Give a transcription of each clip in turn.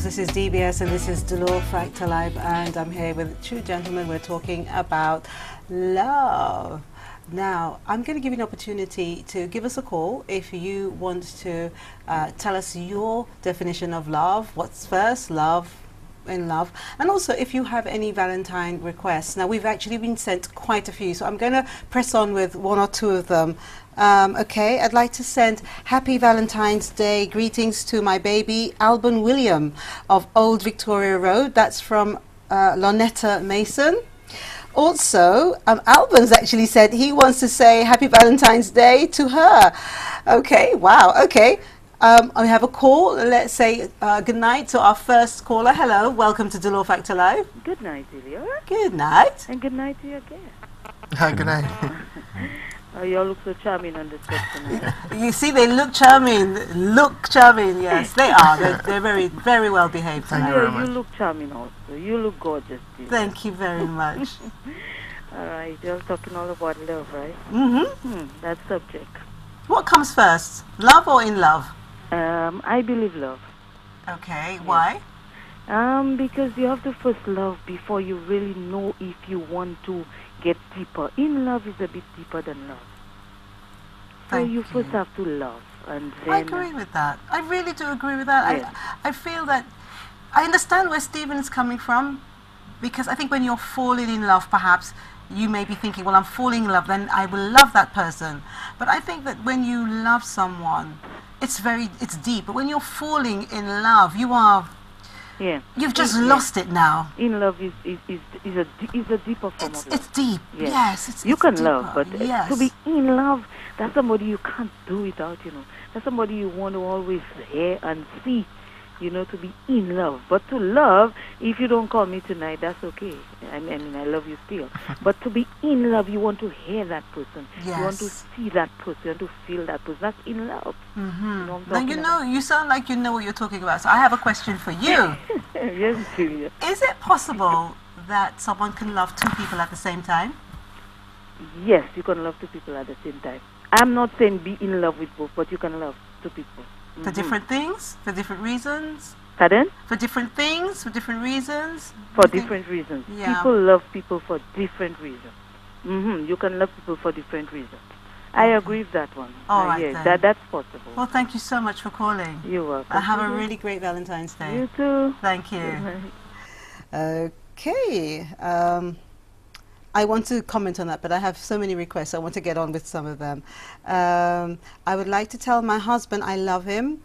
This is DBS and this is Delore Factor Live, and I'm here with two gentlemen. We're talking about love. Now, I'm going to give you an opportunity to give us a call if you want to tell us your definition of love. What's first, love, in love, and also if you have any Valentine requests. Now, we've actually been sent quite a few, so I'm going to press on with one or two of them. Okay, I'd like to send Happy Valentine's Day greetings to my baby Alban William of Old Victoria Road. That's from Lonetta Mason. Also, Alban's actually said he wants to say Happy Valentine's Day to her. Okay, wow, okay. I have a call. Let's say good night to our first caller. Hello, welcome to Delore Factor Live. Good night, Delia. Good night. And good night to your guest. Hi, good night. Oh, you all look so charming on the set tonight. You see, they look charming. Look charming, yes, they are. They're very, very well behaved tonight. Yeah, you look charming also. You look gorgeous, Delia. Thank you very much. All right, you're talking all about love, right? Mm-hmm. That subject. What comes first, love or in love? I believe love. Okay, yes. Why? Because you have to first love before you really know if you want to get deeper. In love is a bit deeper than love. So you first have to love, and then I agree with that. I really do agree with that. Yes. I feel that I understand where Stephen's coming from, because I think when you're falling in love, perhaps you may be thinking, well, I'm falling in love, then I will love that person. But I think that when you love someone, it's deep. But when you're falling in love, you've just lost it now. In love is a deeper form of love. It's deep. Yes, you can deeper. love, but to be in love, that's somebody you can't do without. That's somebody you want to always hear and see. To be in love. But to love, if you don't call me tonight, that's okay. I mean, I love you still. But to be in love, you want to hear that person. Yes. You want to see that person. You want to feel that person. That's in love. Mm-hmm. Now, you sound like you know what you're talking about. So I have a question for you. Yes, Julia. Is it possible that someone can love two people at the same time? Yes, you can love two people at the same time. I'm not saying be in love with both, but you can love two people. For different things? For different reasons? Pardon? For different things? For different reasons? For different reasons. Yeah. People love people for different reasons. You can love people for different reasons. I agree with that one. All right, then. That's possible. Well, thank you so much for calling. You're welcome. Have a really great Valentine's Day. You too. Thank you. Okay. I want to comment on that, but I have so many requests. I want to get on with some of them. I would like to tell my husband I love him,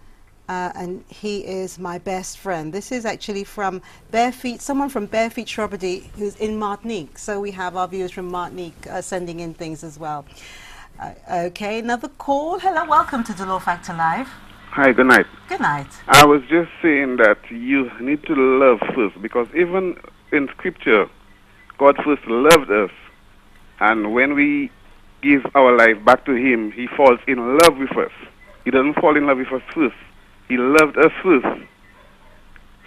and he is my best friend. This is actually from Barefeet, someone from Barefeet Shrubbery who's in Martinique. So we have our viewers from Martinique sending in things as well. Okay, another call. Hello, welcome to Delore Factor Live. Hi, good night. Good night. I was just saying that you need to love first, because even in Scripture, God first loved us, and when we give our life back to Him, He falls in love with us. He doesn't fall in love with us first. He loved us first.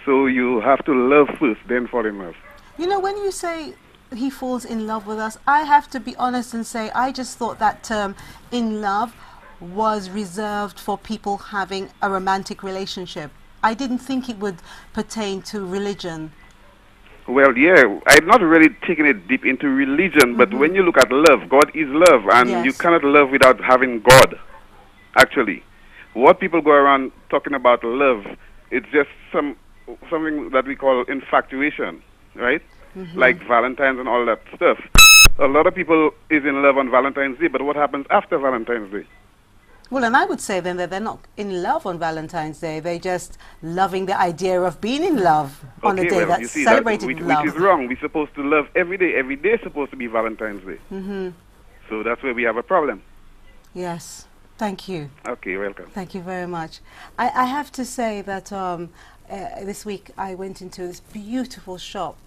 So you have to love first, then fall in love. When you say He falls in love with us, I have to be honest and say I just thought that term in love was reserved for people having a romantic relationship. I didn't think it would pertain to religion. Well, yeah, I'm not really taking it deep into religion, but when you look at love, God is love, and you cannot love without having God, actually. What people go around talking about love, it's just something that we call infatuation, right? Like Valentine's and all that stuff. A lot of people is in love on Valentine's Day, but what happens after Valentine's Day? Well, and I would say then that they're not in love on Valentine's Day. They're just loving the idea of being in love on a day that's celebrated love. Which is wrong. We're supposed to love every day. Every day is supposed to be Valentine's Day. So that's where we have a problem. Yes. Thank you. Okay, welcome. Thank you very much. I have to say that this week I went into this beautiful shop,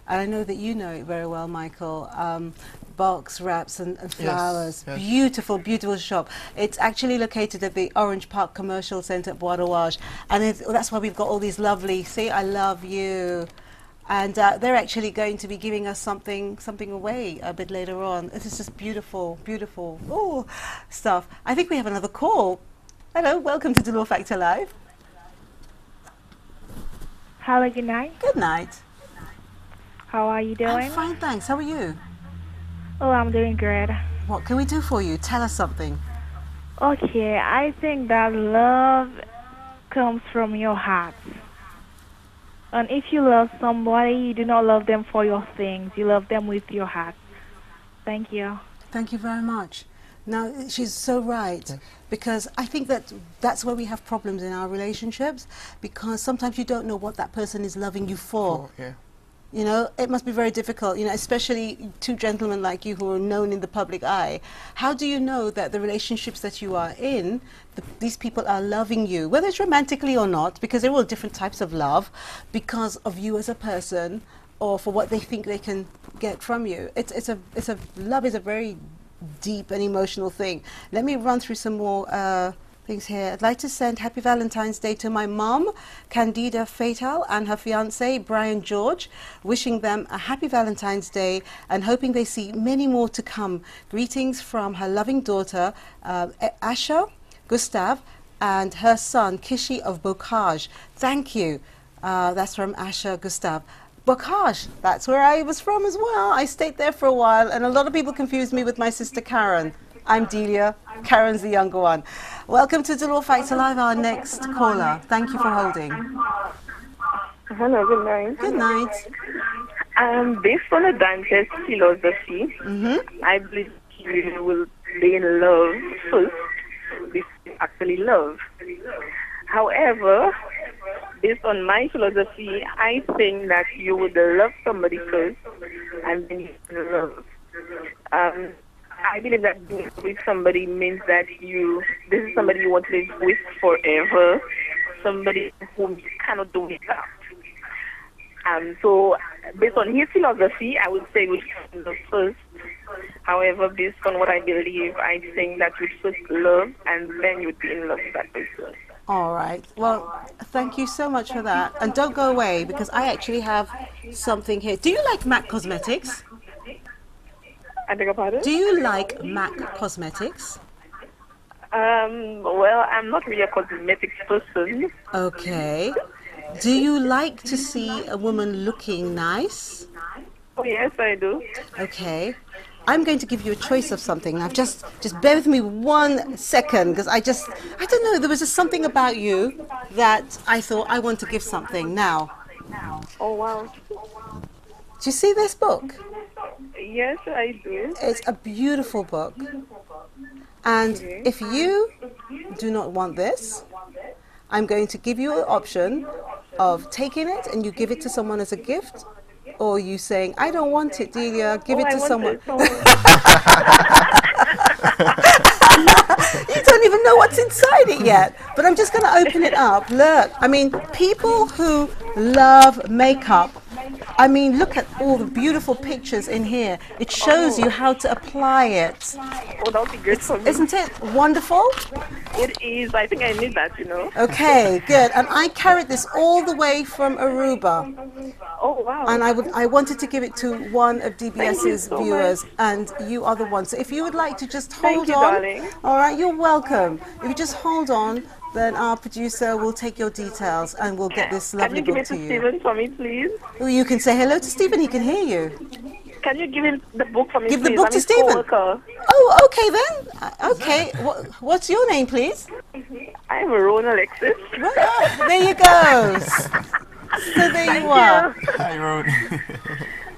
and I know that you know it very well, Michael. Box wraps and flowers. Yes. Beautiful, beautiful shop. It's actually located at the Orange Park Commercial Centre at Bois d'Ouage, and that's why we've got all these lovely, see, I love you. And they're actually going to be giving us something away a bit later on. This is just beautiful, beautiful stuff. I think we have another call. Hello, welcome to Delore Factor Live. Hello, good night. Good night. How are you I'm doing? fine, thanks. How are you? Oh, I'm doing great. What can we do for you? Tell us something. Okay, I think that love comes from your heart. And if you love somebody, you do not love them for your things. You love them with your heart. Thank you. Thank you very much. Now, she's so right, because I think that that's where we have problems in our relationships, because sometimes you don't know what that person is loving you for. Yeah. You know, it must be very difficult, you know, especially two gentlemen like you who are known in the public eye. How do you know that the relationships that you are in, these people are loving you, whether it's romantically or not, because they're all different types of love, because of you as a person, or for what they think they can get from you? Love is a very deep and emotional thing. Let me run through some more things here. I'd like to send Happy Valentine's Day to my mum, Candida Fatal, and her fiance, Brian George, wishing them a happy Valentine's Day and hoping they see many more to come. Greetings from her loving daughter, Asha Gustav, and her son, Kishi of Bocage. Thank you. That's from Asha Gustav. Bocage, that's where I was from as well. I stayed there for a while, and a lot of people confuse me with my sister Karen. I'm Delia. Karen's the younger one. Welcome to Delore Facts Alive, our next caller. Thank you for holding. Hello, good night. Good night. Based on the Dantes philosophy, I believe you will be in love first before you actually love. However, based on my philosophy, I think that you would love somebody first and then you will love. I believe that being with somebody means that this is somebody you want to live with forever, somebody whom you cannot do without. So, based on his philosophy, I would say we should love first. However, based on what I believe, I think that you should love and then you would be in love with that person. All right. Well, thank you so much for that. And don't go away, because I actually have something here. Do you like MAC Cosmetics? I beg your pardon? Do you like MAC Cosmetics? Well, I'm not really a cosmetics person. Okay. Do you like to see a woman looking nice? Oh, yes, I do. Okay. I'm going to give you a choice of something. Now, just bear with me 1 second, because I don't know, there was just something about you that I thought I want to give something now. Oh, wow. Do you see this book? Yes, I do. It's a beautiful book. And if you do not want this, I'm going to give you an option of taking it and you give it to someone as a gift, or you saying, I don't want it, Delia, give it to someone. You don't even know what's inside it yet. But I'm just going to open it up. Look, I mean, people who love makeup, I mean, look at all the beautiful pictures in here. It shows you how to apply it. Oh, that would be great for me. Isn't it wonderful? It is. I think I need that, you know. Okay, good. And I carried this all the way from Aruba. Oh, wow. And I wanted to give it to one of DBS's viewers, and you are the one. So if you would like to just hold on. Darling. All right, you're welcome. If you just hold on, then our producer will take your details and we'll get this lovely book to you. Can you give it to Stephen for me, please? Oh, you can say hello to Stephen, he can hear you. Can you give him the book for me, Give please? the book to Stephen. Co-worker. Oh, okay then. Okay, what's your name, please? I'm Ron Alexis. There you go. So there you are. Hi, Ron.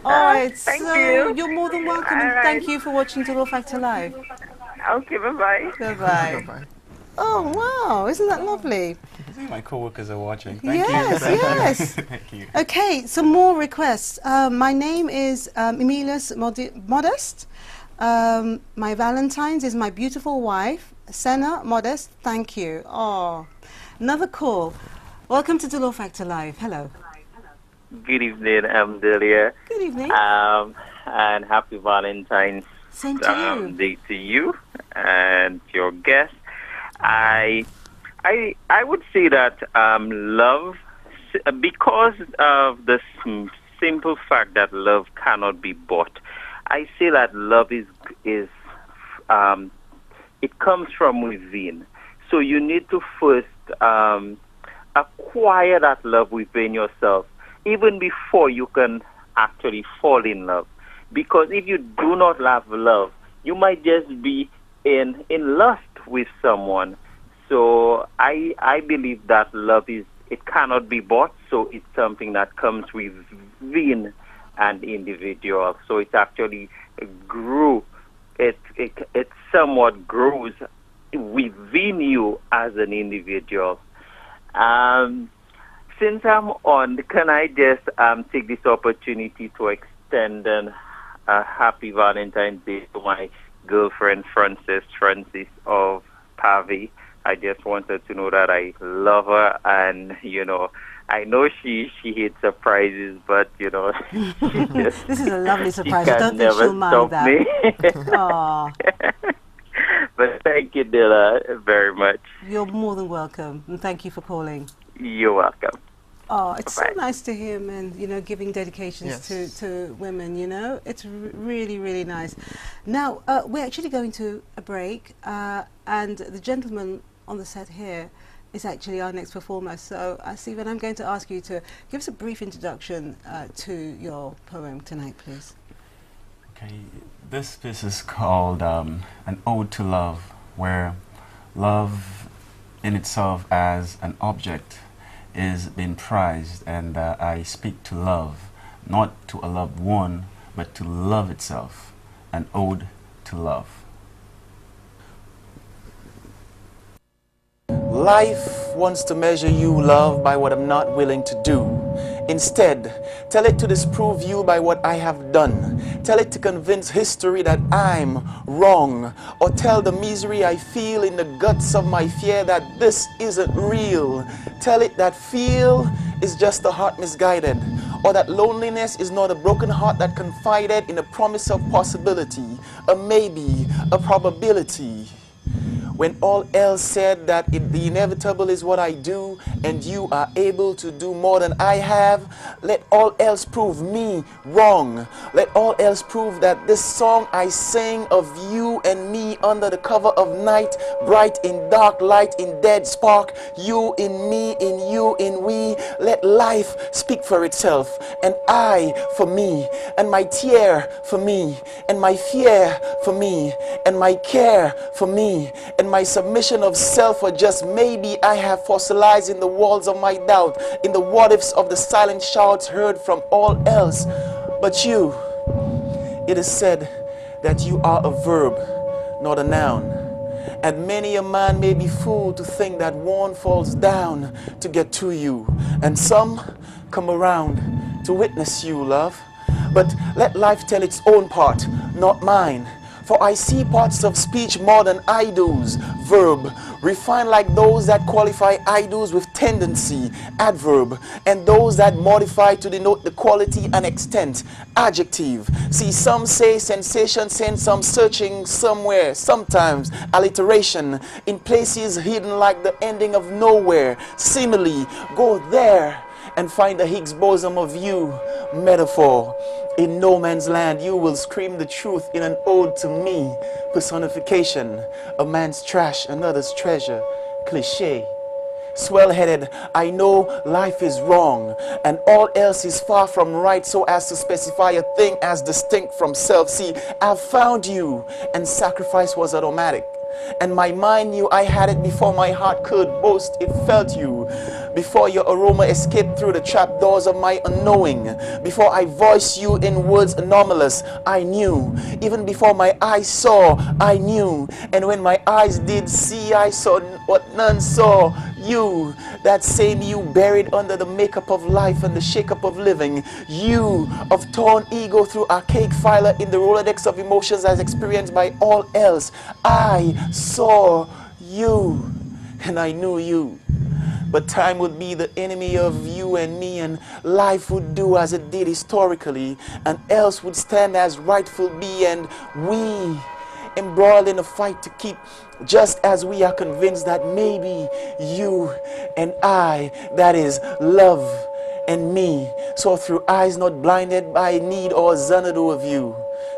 All right, Thank so you. you're more than welcome, and thank you for watching Delore Factor Live. Okay, bye-bye. Bye-bye. Bye-bye. Oh, wow, isn't that lovely? I think my co-workers are watching. Thank you. Yes. Thank you. Okay, some more requests. My name is Emilius Modest. My Valentine's is my beautiful wife, Senna Modest. Thank you. Oh, another call. Welcome to Delore Factor Live. Hello. Good evening, I'm Delia. Good evening. And happy Valentine's Same to you. Day to you and your guest. I would say that love, because of the simple fact that love cannot be bought, I say that love is it comes from within. So you need to first acquire that love within yourself, even before you can actually fall in love. Because if you do not have love, you might just be in lust with someone. So I believe that love it cannot be bought, so it's something that comes within an individual. So it actually grew, it somewhat grows within you as an individual. Since I'm on, can I just take this opportunity to extend a happy Valentine's Day to my girlfriend Francis of Pavi. I just wanted to know that I love her, and I know she hates surprises, but this is a lovely surprise. I don't think she'll mind that. Aww. But thank you, Dilla, very much. You're more than welcome, and thank you for calling. You're welcome. Oh, it's Bye-bye. so nice to hear men, giving dedications to women, It's really, really nice. Now, we're actually going to a break, and the gentleman on the set here is actually our next performer. So, Stephen, I'm going to ask you to give us a brief introduction to your poem tonight, please. Okay, this piece is called An Ode to Love, where love in itself as an object is being prized, and I speak to love, not to a loved one, but to love itself. An ode to love. Life wants to measure you, love, by what I'm not willing to do. Instead, tell it to disprove you by what I have done. Tell it to convince history that I'm wrong. Or tell the misery I feel in the guts of my fear that this isn't real. Tell it that feel is just a heart misguided. Or that loneliness is not a broken heart that confided in a promise of possibility, a maybe, a probability. When all else said that the inevitable is what I do, and you are able to do more than I have, let all else prove me wrong. Let all else prove that this song I sing of you and me under the cover of night, bright in dark light, in dead spark, you in me, in you, in we. Let life speak for itself, and I for me, and my tear for me, and my fear for me, and my care for me, and my submission of self, or just maybe I have fossilized in the walls of my doubt, in the what ifs of the silent shouts heard from all else but you. It is said that you are a verb, not a noun. And many a man may be fooled to think that one falls down to get to you, and some come around to witness you, love. But let life tell its own part, not mine. For I see parts of speech more than I do's, verb, refined like those that qualify I do's with tendency, adverb, and those that modify to denote the quality and extent, adjective. See, some say sensation sends some searching somewhere, sometimes alliteration, in places hidden like the ending of nowhere, simile, go there and find the Higgs boson of you, metaphor. In no man's land you will scream the truth in an ode to me, personification, a man's trash, another's treasure, cliché. Swell-headed, I know life is wrong, and all else is far from right, so as to specify a thing as distinct from self. See, I've found you, and sacrifice was automatic. And my mind knew I had it before my heart could boast it felt you. Before your aroma escaped through the trapdoors of my unknowing. Before I voiced you in words anomalous, I knew. Even before my eyes saw, I knew. And when my eyes did see, I saw what none saw. You, that same you buried under the makeup of life and the shake-up of living. You, of torn ego through archaic filer in the Rolodex of emotions as experienced by all else. I saw you, and I knew you. But time would be the enemy of you and me, and life would do as it did historically, and else would stand as rightful be, and we embroiled in a fight to keep, just as we are convinced that maybe you and I, that is love and me, saw through eyes not blinded by need or Xanadu of you.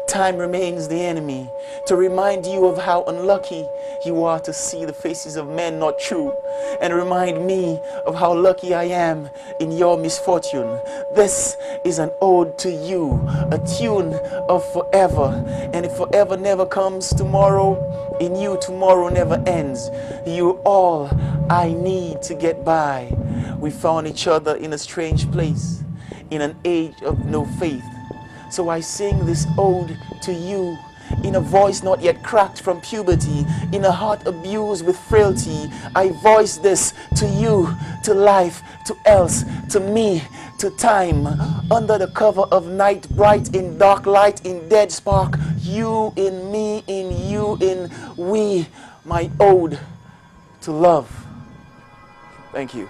Time remains the enemy to remind you of how unlucky you are to see the faces of men not true, and remind me of how lucky I am in your misfortune. This is an ode to you, a tune of forever, and if forever never comes tomorrow, in you tomorrow never ends. You're all I need to get by. We found each other in a strange place, in an age of no faith. So I sing this ode to you in a voice not yet cracked from puberty, in a heart abused with frailty. I voice this to you, to life, to else, to me, to time. Under the cover of night, bright in dark light, in dead spark, you in me, in you, in we, my ode to love. Thank you.